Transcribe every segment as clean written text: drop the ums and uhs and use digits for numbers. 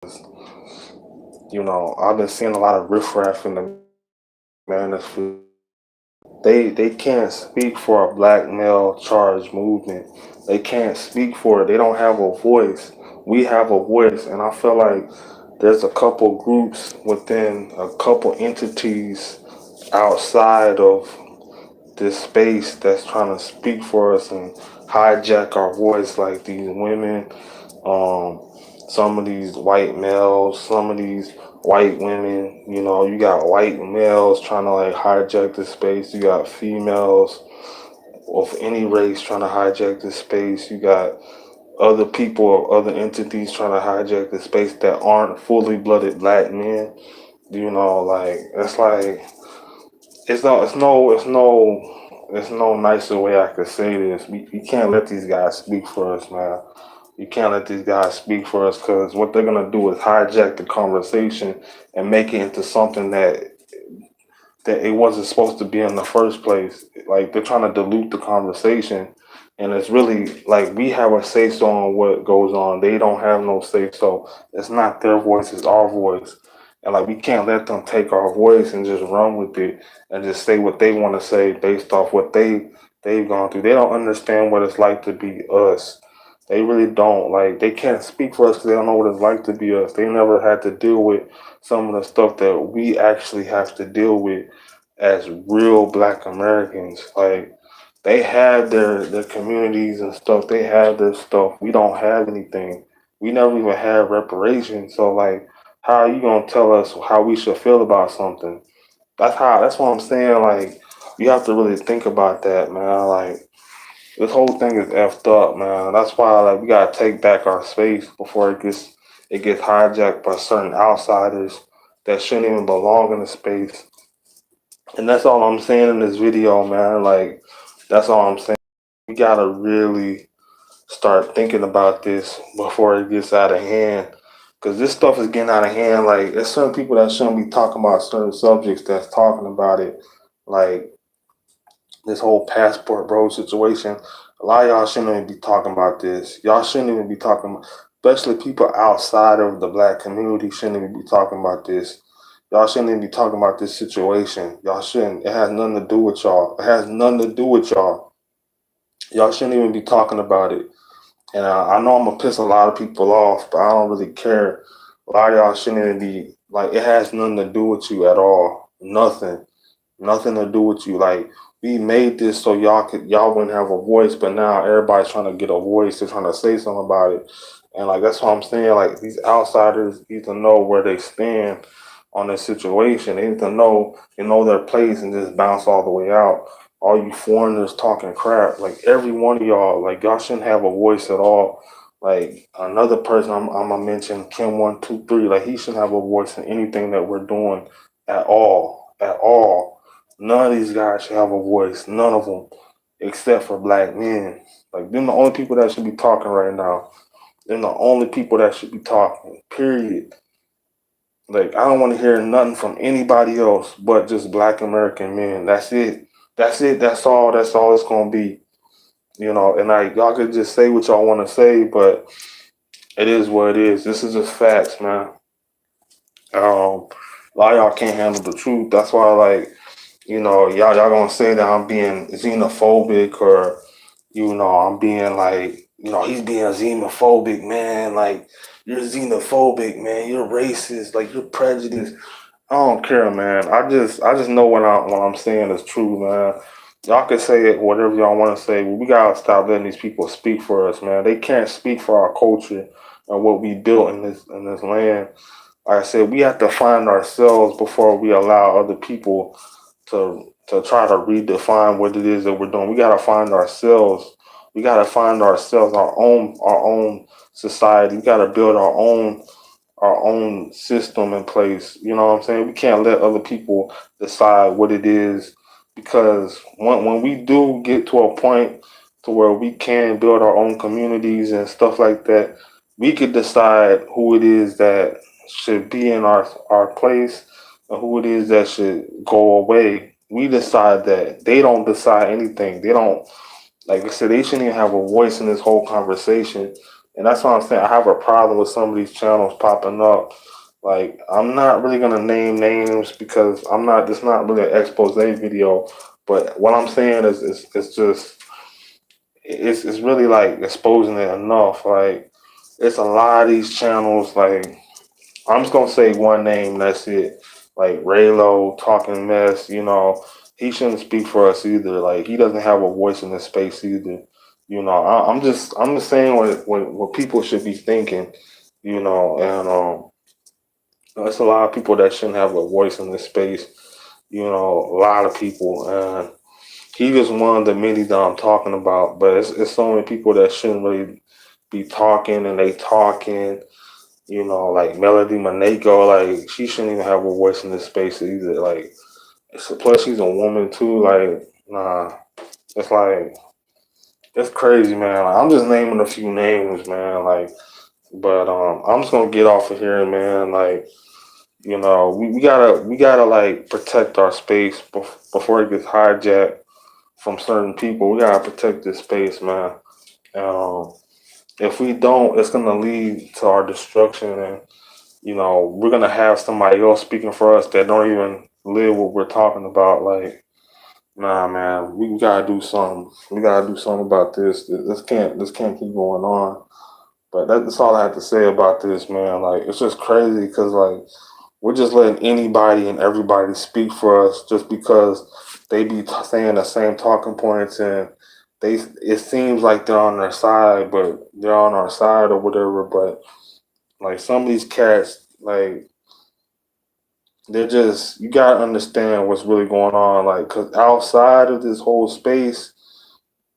I've been seeing a lot of riffraff in the manosphere. They can't speak for a black male charge movement. They can't speak for it. They don't have a voice. We have a voice, and I feel like there's a couple groups within a couple entities outside of this space that's trying to speak for us and hijack our voice, like these women, um, some of these white males, some of these white women. You got white males trying to like hijack the space. You got females of any race trying to hijack the space. You got other people or other entities trying to hijack the space that aren't fully blooded black men. Like it's no nicer way I could say this. We can't let these guys speak for us, man. You can't let these guys speak for us because what they're gonna do is hijack the conversation and make it into something that it wasn't supposed to be in the first place. Like they're trying to dilute the conversation, and it's really like we have a say so on what goes on. They don't have no say so. It's not their voice; it's our voice, and like we can't let them take our voice and just run with it and just say what they want to say based off what they've gone through. They don't understand what it's like to be us. They really don't. Like they can't speak for us because they don't know what it's like to be us. They never had to deal with some of the stuff that we actually have to deal with as real black Americans. Like they have their communities and stuff. They have their stuff. We don't have anything. We never even had reparations. So like how are you gonna tell us how we should feel about something? That's what I'm saying. Like you have to really think about that, man. Like this whole thing is effed up, man. That's why like we gotta take back our space before it gets hijacked by certain outsiders that shouldn't even belong in the space. And that's all I'm saying in this video, man. Like, that's all I'm saying. We gotta really start thinking about this before it gets out of hand. Cause this stuff is getting out of hand. Like, there's certain people that shouldn't be talking about certain subjects that's talking about it. Like this whole passport bro situation. A lot of y'all shouldn't even be talking about this. Y'all shouldn't even be talking, especially people outside of the black community shouldn't even be talking about this. Y'all shouldn't even be talking about this situation. Y'all shouldn't. It has nothing to do with y'all. It has nothing to do with y'all. Y'all shouldn't even be talking about it. And I know I'm gonna piss a lot of people off, but I don't really care. A lot of y'all shouldn't even be like. It has nothing to do with you at all. Nothing. Nothing to do with you. Like we made this so y'all wouldn't have a voice, but now everybody's trying to get a voice. They're trying to say something about it, and like that's what I'm saying. Like these outsiders need to know where they stand on this situation. They need to know their place and just bounce all the way out. All you foreigners talking crap, like every one of y'all, like y'all shouldn't have a voice at all. Like another person, I'm gonna mention Kim 123. Like he shouldn't have a voice in anything that we're doing at all, at all. None of these guys should have a voice. None of them, except for black men. Like them, the only people that should be talking right now. They're the only people that should be talking. Period. Like I don't want to hear nothing from anybody else but just black American men. That's it. That's it. That's all. That's all it's gonna be. And like y'all could just say what y'all want to say, but it is what it is. This is just facts, man. A lot of y'all can't handle the truth. That's why, like, y'all gonna say that I'm being xenophobic or I'm being like, he's being xenophobic, man. Like, you're xenophobic, man. You're racist. Like, you're prejudiced. I don't care, man. I just know what I'm saying is true, man. Y'all can say it whatever y'all want to say, but we gotta stop letting these people speak for us, man. They can't speak for our culture and what we built in this land. Like I said, we have to find ourselves before we allow other people to try to redefine what it is that we're doing. We gotta find ourselves. We gotta find ourselves, our own society. We gotta build our own system in place. You know what I'm saying? We can't let other people decide what it is because when we do get to a point to where we can build our own communities and stuff like that, we could decide who it is that should be in our place and who it is that should go away. We decide that. They don't decide anything. They don't, like I said, they shouldn't even have a voice in this whole conversation. And that's why I'm saying I have a problem with some of these channels popping up. Like, I'm not really gonna name names because I'm not. It's not really an expose video. But what I'm saying is, it's just it's really like exposing it enough. Like, it's a lot of these channels. Like, I'm just gonna say one name. That's it. Like Raylo talking mess. He shouldn't speak for us either. Like, he doesn't have a voice in this space either. I'm just saying what people should be thinking. And there's a lot of people that shouldn't have a voice in this space. A lot of people, and he just one of the many that I'm talking about. But it's so many people that shouldn't really be talking, and they talking. Like Melody Maneko, like she shouldn't even have a voice in this space either. Like, plus she's a woman too. Like, nah, it's like it's crazy, man. Like, I'm just naming a few names, man. Like, but I'm just gonna get off of here, man. Like, we gotta like protect our space before it gets hijacked from certain people. We gotta protect this space, man. Um, if we don't, it's gonna lead to our destruction, and we're gonna have somebody else speaking for us that don't even live what we're talking about. Like, nah, man, we gotta do something. We gotta do something about this. This can't keep going on. But that's all I have to say about this, man. Like, it's just crazy because like we're just letting anybody and everybody speak for us just because they be saying the same talking points, and it seems like they're on their side, but they're on our side or whatever. But like some of these cats, like they're just, you gotta understand what's really going on. Like, cause outside of this whole space,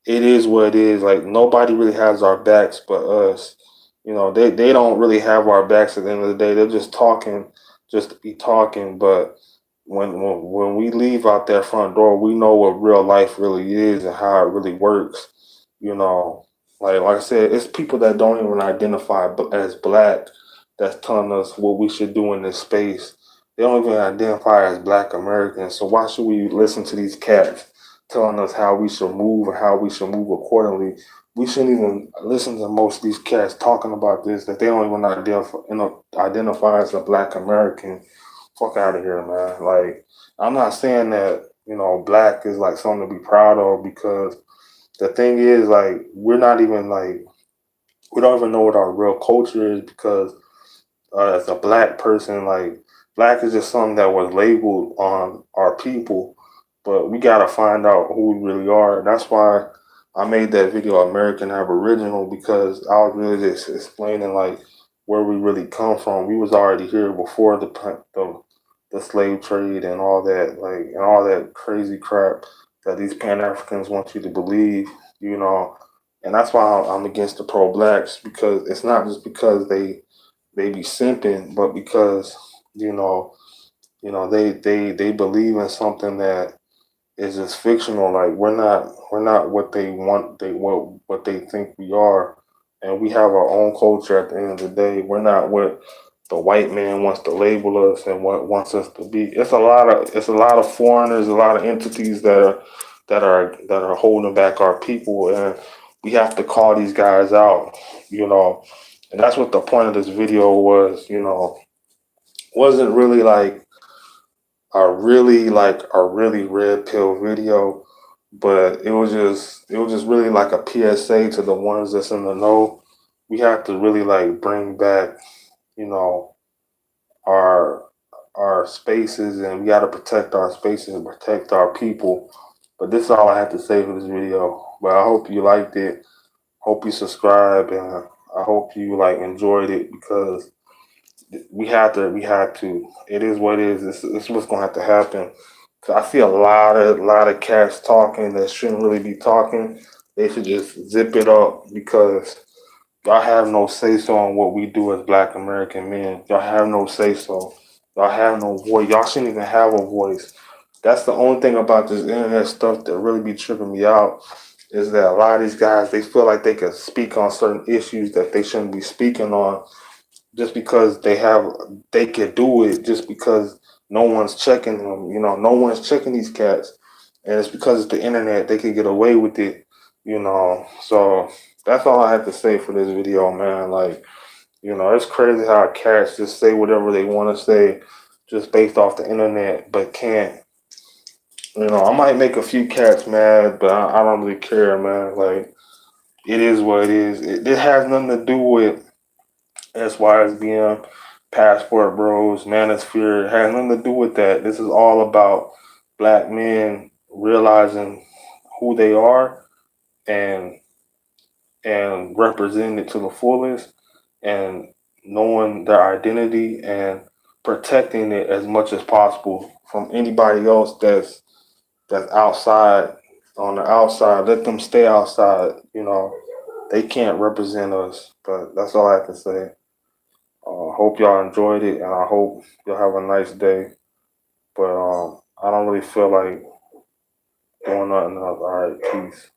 it is what it is. Like, nobody really has our backs but us. They don't really have our backs at the end of the day. They're just talking just to be talking. But when we leave out that front door, we know what real life really is and how it really works. You know, like I said, it's people that don't even identify as black that's telling us what we should do in this space. They don't even identify as Black Americans. So why should we listen to these cats telling us how we should move and how we should move accordingly? We shouldn't even listen to most of these cats talking about this that they don't even identify as a Black American. Fuck out of here, man. Like, I'm not saying that black is like something to be proud of, because the thing is, like, we're not even like, we don't even know what our real culture is, because as a black person, like, black is just something that was labeled on our people, but we gotta find out who we really are. That's why I made that video American Aboriginal, because I was really just explaining like where we really come from. We was already here before the slave trade and all that, like, and all that crazy crap that these Pan Africans want you to believe, you know. And that's why I'm against the pro blacks, because it's not just because they be simping, but because you know, they believe in something that is just fictional. Like, we're not what they want. What they think we are, and we have our own culture. At the end of the day, we're not what the white man wants to label us and what wants us to be. It's a lot of foreigners, a lot of entities that are holding back our people, and we have to call these guys out. You know, and that's what the point of this video was. Wasn't really a really red pill video, but it was just really like a PSA to the ones that's in the know. We have to really like bring back, you know, our our spaces, and we got to protect our spaces and protect our people. But this is all I have to say for this video. But I hope you liked it. Hope you subscribe, and I hope you like enjoyed it, because we had to. It is what it is. This is what's gonna have to happen. 'Cause I see a lot of cats talking that shouldn't really be talking. They should just zip it up, because y'all have no say so on what we do as Black American men. Y'all have no say so. Y'all have no voice. Y'all shouldn't even have a voice. That's the only thing about this internet stuff that really be tripping me out, is that a lot of these guys, they feel like they can speak on certain issues that they shouldn't be speaking on, just because they can do it, just because no one's checking them. No one's checking these cats, and it's because it's the internet. They can get away with it. So That's all I have to say for this video, man. Like, it's crazy how cats just say whatever they want to say just based off the internet, but can't. I might make a few cats mad, but I don't really care, man. Like, it is what it is. It has nothing to do with SYSBM, Passport Bros, Manosphere. It has nothing to do with that. This is all about black men realizing who they are and representing it to the fullest and knowing their identity and protecting it as much as possible from anybody else that's outside on the outside. Let them stay outside. They can't represent us. But that's all I have to say. Hope y'all enjoyed it, and I hope you'll have a nice day. But I don't really feel like doing nothing else. All right, peace.